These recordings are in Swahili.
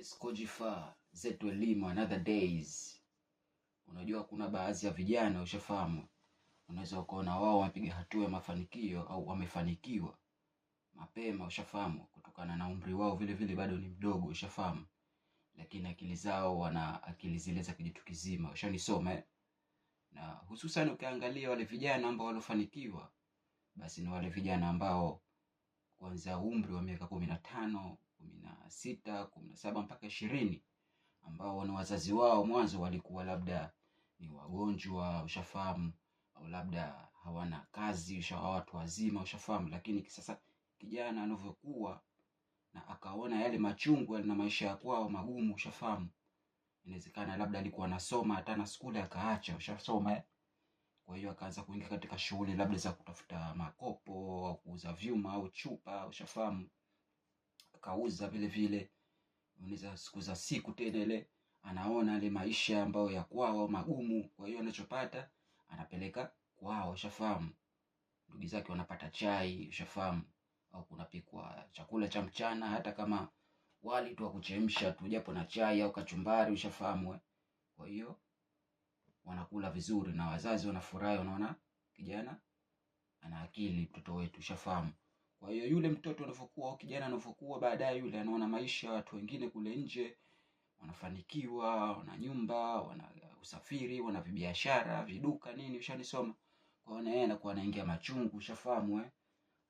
Skojifa zetu elimu another days. Unajua kuna baadhi ya vijana ushafahamu, unaweza ukaona wao wamepiga hatua ya mafanikio au wamefanikiwa mapema ushafahamu, kutokana na umri wao vile vile bado ni mdogo ushafahamu, lakini akili zao wana akili zile za kijitu kizima ushanisoma. Na hususan ukiangalia wale vijana ambao walofanikiwa, basi ni wale vijana ambao kuanzia umri wa miaka 15, 16, 17 mpaka 20, ambao ni wazazi wao mwanzo walikuwa labda ni wagonjwa ushafahamu, au labda hawana kazi watu wazima ushafahamu. Lakini sasa kijana anavyokuwa na akaona yale machungu na maisha ya kwao magumu ushafahamu, inawezekana labda alikuwa anasoma hata na skuli akaacha ushasoma, kwa hiyo akaanza kuingia katika shughuli labda za kutafuta makopo au kuuza vyuma au chupa ushafahamu, akauza vile vile. Unaweza siku za siku tena ile anaona ile maisha ambayo ya kwao magumu, kwa hiyo anachopata anapeleka kwao ushafahamu. Ndugu zake wanapata chai ushafahamu, au kunapikwa chakula cha mchana, hata kama wali tu wa kuchemsha tu japo na chai au kachumbari ushafahamu. Kwa hiyo wanakula vizuri na wazazi wanafurahi, wanaona kijana ana akili, mtoto wetu ushafahamu. Kwa hiyo yule mtoto anavyokuwa au kijana anavyokuwa, baadaye yule anaona maisha watu wengine kule nje wanafanikiwa, wana nyumba, wana usafiri, wana biashara, viduka nini ushanisoma. Kwa hiyo yeye anakuwa anaingia machungu ushafahamu,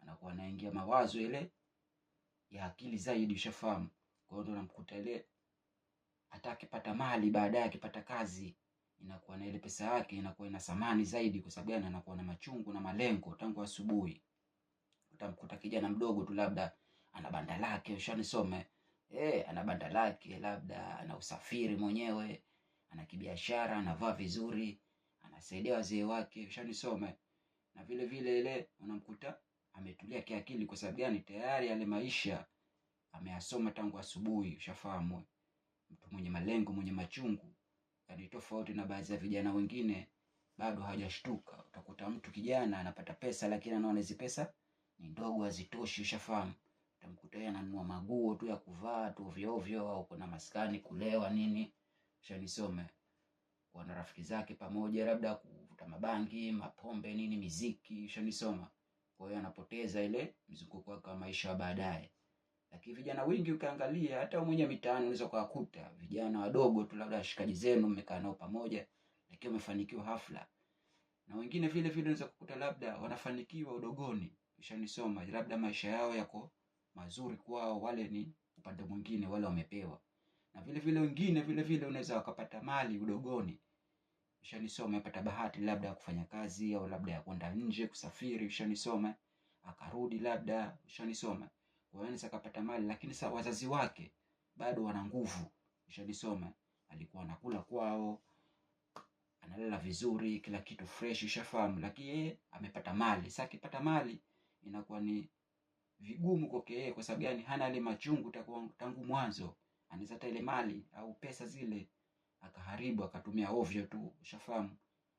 anakuwa anaingia mawazo ile ya akili zaidi ushafahamu. Kwa hiyo ndo namkuta ile hata akipata mali baadaye, akipata kazi, inakuwa na ile pesa yake inakuwa ina thamani zaidi, kwa sababu anakuwa na machungu na malengo tangu asubuhi. Utamkuta kijana mdogo tu labda ana banda lake ushanisome, ana banda lake, labda ana usafiri mwenyewe, ana kibiashara, anavaa vizuri, anasaidia wazee wake ushanisome. Na vile vile ile unamkuta ametulia kiakili, kwa sababu gani? Tayari yale maisha ameyasoma tangu asubuhi ushafahamu. Mtu mwenye malengo, mwenye machungu, yani tofauti na baadhi ya vijana wengine bado hajashtuka. Utakuta mtu kijana anapata pesa, lakini anaona hizo pesa ni ndogo, hazitoshi ushafahamu. Utamkuta yeye ananunua maguo tu ya kuvaa tu ovyo ovyo, au kuna maskani kulewa nini ushanisome, wana rafiki zake pamoja, labda kuvuta mabangi, mapombe nini, miziki ushanisoma. Kwa hiyo anapoteza ile mzunguko wake wa maisha baadaye. Lakini vijana wengi ukiangalia, hata mwenye mitaani unaweza kuwakuta vijana wadogo tu, labda washikaji zenu mmekaa nao pamoja, lakini wamefanikiwa hafla. Na wengine vile vile unaweza kukuta labda wanafanikiwa udogoni ushanisoma, labda maisha yao yako mazuri kwao, wale ni upande mwingine, wale wamepewa. Na vile vile wengine vile vile unaweza wakapata mali udogoni ushanisoma, apata bahati labda ya kufanya kazi, au labda ya kwenda nje kusafiri ushanisoma, akarudi labda ushanisoma. Kwa hiyo anaweza kapata mali, lakini sasa wazazi wake bado wana nguvu ushanisoma, alikuwa anakula kwao, analala vizuri, kila kitu fresh ushafahamu, lakini yeye amepata mali. Sasa akipata mali inakuwa ni vigumu kwake yeye, kwa sababu gani? Hana ile machungu tangu mwanzo. Anaweza hata ile mali au pesa zile akaharibu, akatumia ovyo tu ushafahamu,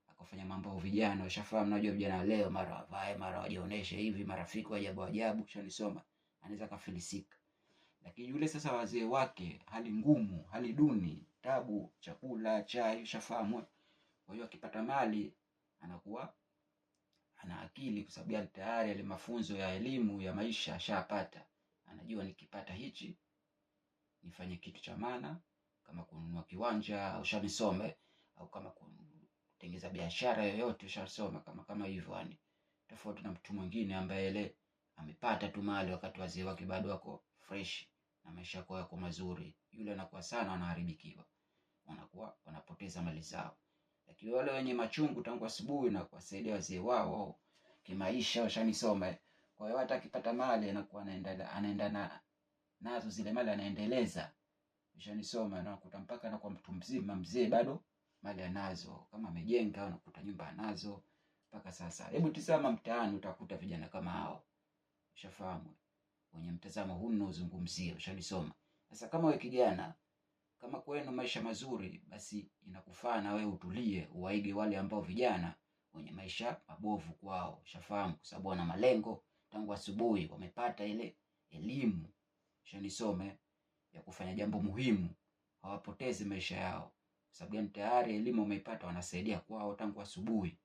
akafanya mambo ya vijana ushafahamu. Najua vijana leo mara wavae, mara wajionyeshe hivi, marafiki wa ajabu ajabu ushanisoma, anaweza kafilisika. Lakini yule sasa wazee wake hali ngumu, hali duni, tabu, chakula, chai ushafahamu. Kwa hiyo akipata mali anakuwa ana akili, kwa sababu tayari ile mafunzo ya elimu ya maisha ashapata. Anajua nikipata hichi nifanye kitu cha maana, kama kununua kiwanja ushanisome, au kama kutengeneza biashara yoyote ushasoma, kama hivyo yani. Tofauti na mtu mwingine ambaye ile amepata tu mali wakati wazee wake bado wako fresh na maisha yako mazuri, yule anakuwa sana anaharibikiwa, wanakuwa wanapoteza mali zao. Lakini wale wenye machungu tangu asubuhi na kuwasaidia wazee wao kimaisha ushanisoma, kwa hiyo hata akipata mali anakuwa anaenda nazo zile mali anaendeleza ushanisoma, na kukuta mpaka anakuwa mtu mzima mzee bado mali anazo, kama amejenga unakuta nyumba anazo mpaka sasa. Hebu tizama mtaani utakuta vijana kama hao ushafahamu, wenye mtazamo huu unaozungumzia ushanisoma. Sasa kama wewe kijana, kama kwenu maisha mazuri, basi inakufaa na wewe utulie, uwaige wale ambao vijana wenye maisha mabovu kwao ushafahamu, kwa sababu wana malengo tangu asubuhi, wamepata ile elimu ushanisome ya kufanya jambo muhimu, hawapotezi maisha yao. Sababu gani? Tayari elimu wameipata, wanasaidia kwao tangu asubuhi.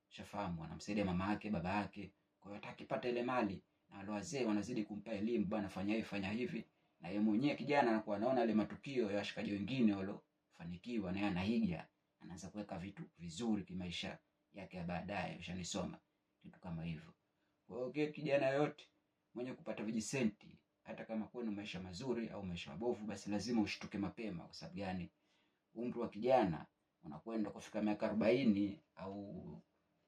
Shafahamu, wanamsaidia mama yake, baba yake. Kwa hiyo atakipata ile mali na wale wazee wanazidi kumpa elimu, bwana fanya hivi, fanya hivi. Na yeye mwenyewe kijana anakuwa anaona ile matukio ya washikaji wengine waliofanikiwa, na yeye anaiga, anaanza kuweka vitu vizuri kimaisha yake ya baadaye. Ushanisoma kitu kama hivyo. Kwa hiyo kijana yote mwenye kupata vijisenti, hata kama kwenu maisha mazuri au maisha mabovu, basi lazima ushtuke mapema. Kwa sababu gani? Umri wa kijana unakwenda kufika miaka 40 au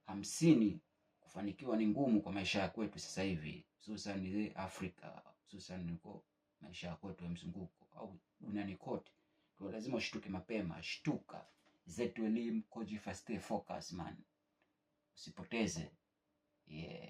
50, kufanikiwa ni ngumu kwa maisha ya kwetu sasa hivi, hususan Afrika, hususan huko maisha ya kwetu ya mzunguko au duniani kote. Kwa lazima ushtuke mapema. Shtuka. Zetu Elimu, Kojifa, stay focus man, usipoteze. Yeah.